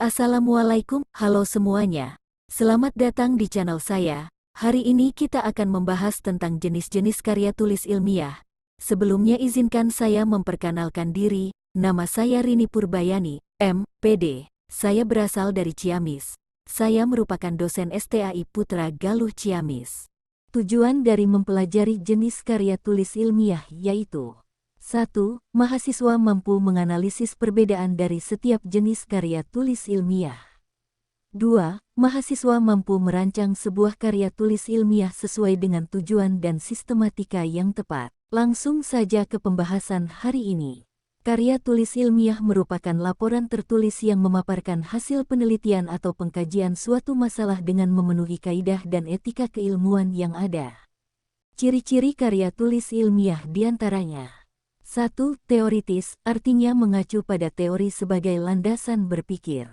Assalamualaikum, halo semuanya. Selamat datang di channel saya. Hari ini kita akan membahas tentang jenis-jenis karya tulis ilmiah. Sebelumnya izinkan saya memperkenalkan diri, nama saya Rini Purbayani, M.Pd. Saya berasal dari Ciamis. Saya merupakan dosen STAI Putra Galuh Ciamis. Tujuan dari mempelajari jenis karya tulis ilmiah yaitu 1. Mahasiswa mampu menganalisis perbedaan dari setiap jenis karya tulis ilmiah. 2. Mahasiswa mampu merancang sebuah karya tulis ilmiah sesuai dengan tujuan dan sistematika yang tepat. Langsung saja ke pembahasan hari ini. Karya tulis ilmiah merupakan laporan tertulis yang memaparkan hasil penelitian atau pengkajian suatu masalah dengan memenuhi kaidah dan etika keilmuan yang ada. Ciri-ciri karya tulis ilmiah diantaranya: 1. Teoritis, artinya mengacu pada teori sebagai landasan berpikir.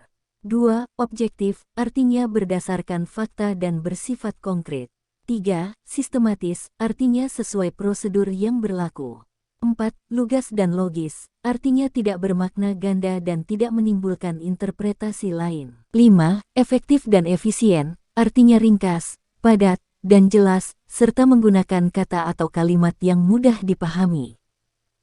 2. Objektif, artinya berdasarkan fakta dan bersifat konkret. 3. Sistematis, artinya sesuai prosedur yang berlaku. 4. Lugas dan logis, artinya tidak bermakna ganda dan tidak menimbulkan interpretasi lain. 5. Efektif dan efisien, artinya ringkas, padat, dan jelas, serta menggunakan kata atau kalimat yang mudah dipahami.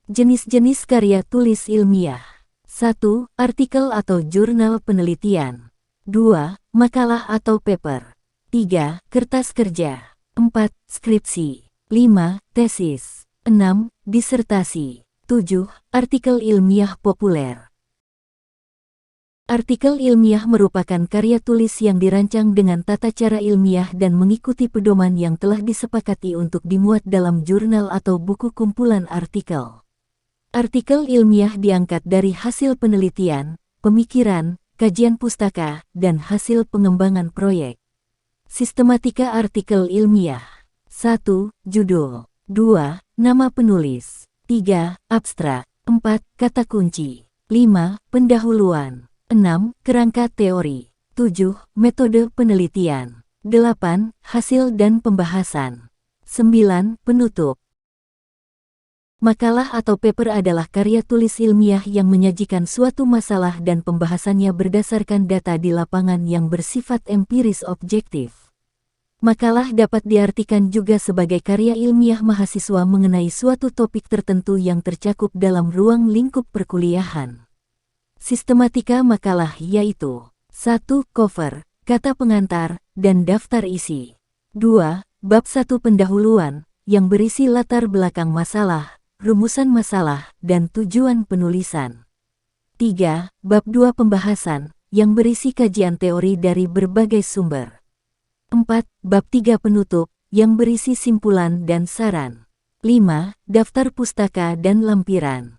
Jenis-jenis karya tulis ilmiah. 1. Artikel atau jurnal penelitian. 2. Makalah atau paper. 3. Kertas kerja. 4. Skripsi. 5. Tesis. 6. Disertasi. 7. Artikel ilmiah populer. Artikel ilmiah merupakan karya tulis yang dirancang dengan tata cara ilmiah dan mengikuti pedoman yang telah disepakati untuk dimuat dalam jurnal atau buku kumpulan artikel. Artikel ilmiah diangkat dari hasil penelitian, pemikiran, kajian pustaka, dan hasil pengembangan proyek. Sistematika artikel ilmiah. 1. Judul. 2. Nama penulis. 3. Abstrak. 4. Kata kunci. 5. Pendahuluan. 6. Kerangka teori. 7. Metode penelitian. 8. Hasil dan pembahasan. 9. Penutup. Makalah atau paper adalah karya tulis ilmiah yang menyajikan suatu masalah dan pembahasannya berdasarkan data di lapangan yang bersifat empiris objektif. Makalah dapat diartikan juga sebagai karya ilmiah mahasiswa mengenai suatu topik tertentu yang tercakup dalam ruang lingkup perkuliahan. Sistematika makalah yaitu: 1. Cover, kata pengantar, dan daftar isi. 2. Bab 1 pendahuluan, yang berisi latar belakang masalah, rumusan masalah, dan tujuan penulisan. 3. Bab 2 pembahasan, yang berisi kajian teori dari berbagai sumber. 4. Bab 3 penutup, yang berisi simpulan dan saran. 5. Daftar pustaka dan lampiran.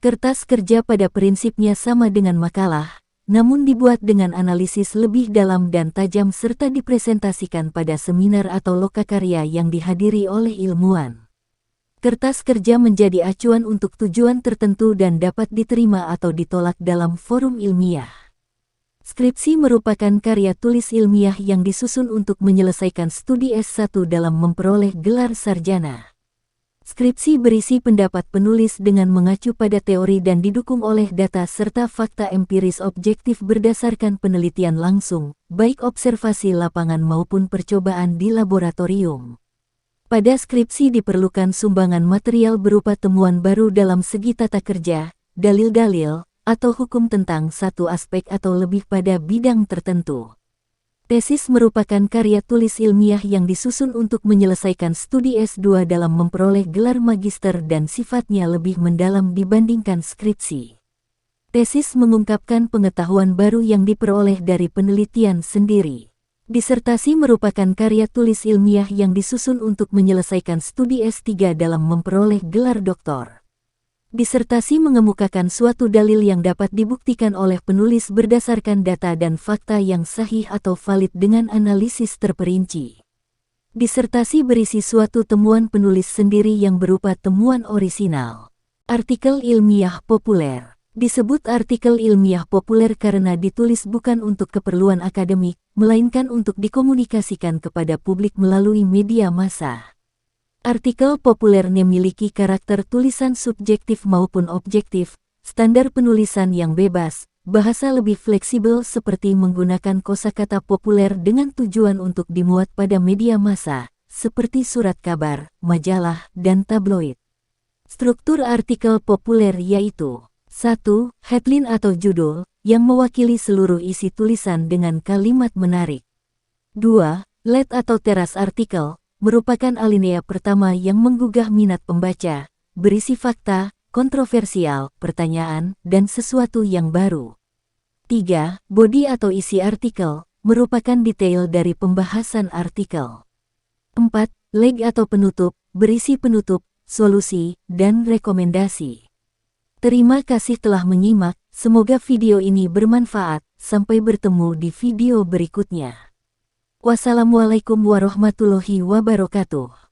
Kertas kerja pada prinsipnya sama dengan makalah, namun dibuat dengan analisis lebih dalam dan tajam serta dipresentasikan pada seminar atau lokakarya yang dihadiri oleh ilmuwan. Kertas kerja menjadi acuan untuk tujuan tertentu dan dapat diterima atau ditolak dalam forum ilmiah. Skripsi merupakan karya tulis ilmiah yang disusun untuk menyelesaikan studi S1 dalam memperoleh gelar sarjana. Skripsi berisi pendapat penulis dengan mengacu pada teori dan didukung oleh data serta fakta empiris objektif berdasarkan penelitian langsung, baik observasi lapangan maupun percobaan di laboratorium. Pada skripsi diperlukan sumbangan material berupa temuan baru dalam segi tata kerja, dalil-dalil, atau hukum tentang satu aspek atau lebih pada bidang tertentu. Tesis merupakan karya tulis ilmiah yang disusun untuk menyelesaikan studi S2 dalam memperoleh gelar magister dan sifatnya lebih mendalam dibandingkan skripsi. Tesis mengungkapkan pengetahuan baru yang diperoleh dari penelitian sendiri. Disertasi merupakan karya tulis ilmiah yang disusun untuk menyelesaikan studi S3 dalam memperoleh gelar doktor. Disertasi mengemukakan suatu dalil yang dapat dibuktikan oleh penulis berdasarkan data dan fakta yang sahih atau valid dengan analisis terperinci. Disertasi berisi suatu temuan penulis sendiri yang berupa temuan orisinal. Artikel ilmiah populer. Disebut artikel ilmiah populer karena ditulis bukan untuk keperluan akademik, melainkan untuk dikomunikasikan kepada publik melalui media massa. Artikel populer memiliki karakter tulisan subjektif maupun objektif, standar penulisan yang bebas, Bahasa lebih fleksibel seperti menggunakan kosakata populer dengan tujuan untuk dimuat pada media massa, seperti surat kabar, majalah, dan tabloid. Struktur artikel populer yaitu 1. Headline atau judul, yang mewakili seluruh isi tulisan dengan kalimat menarik. 2. Lead atau teras artikel, merupakan alinea pertama yang menggugah minat pembaca, berisi fakta, kontroversial, pertanyaan, dan sesuatu yang baru. 3. Body atau isi artikel, merupakan detail dari pembahasan artikel. 4. Leg atau penutup, berisi penutup, solusi, dan rekomendasi. Terima kasih telah menyimak, semoga video ini bermanfaat, sampai bertemu di video berikutnya. Wassalamualaikum warahmatullahi wabarakatuh.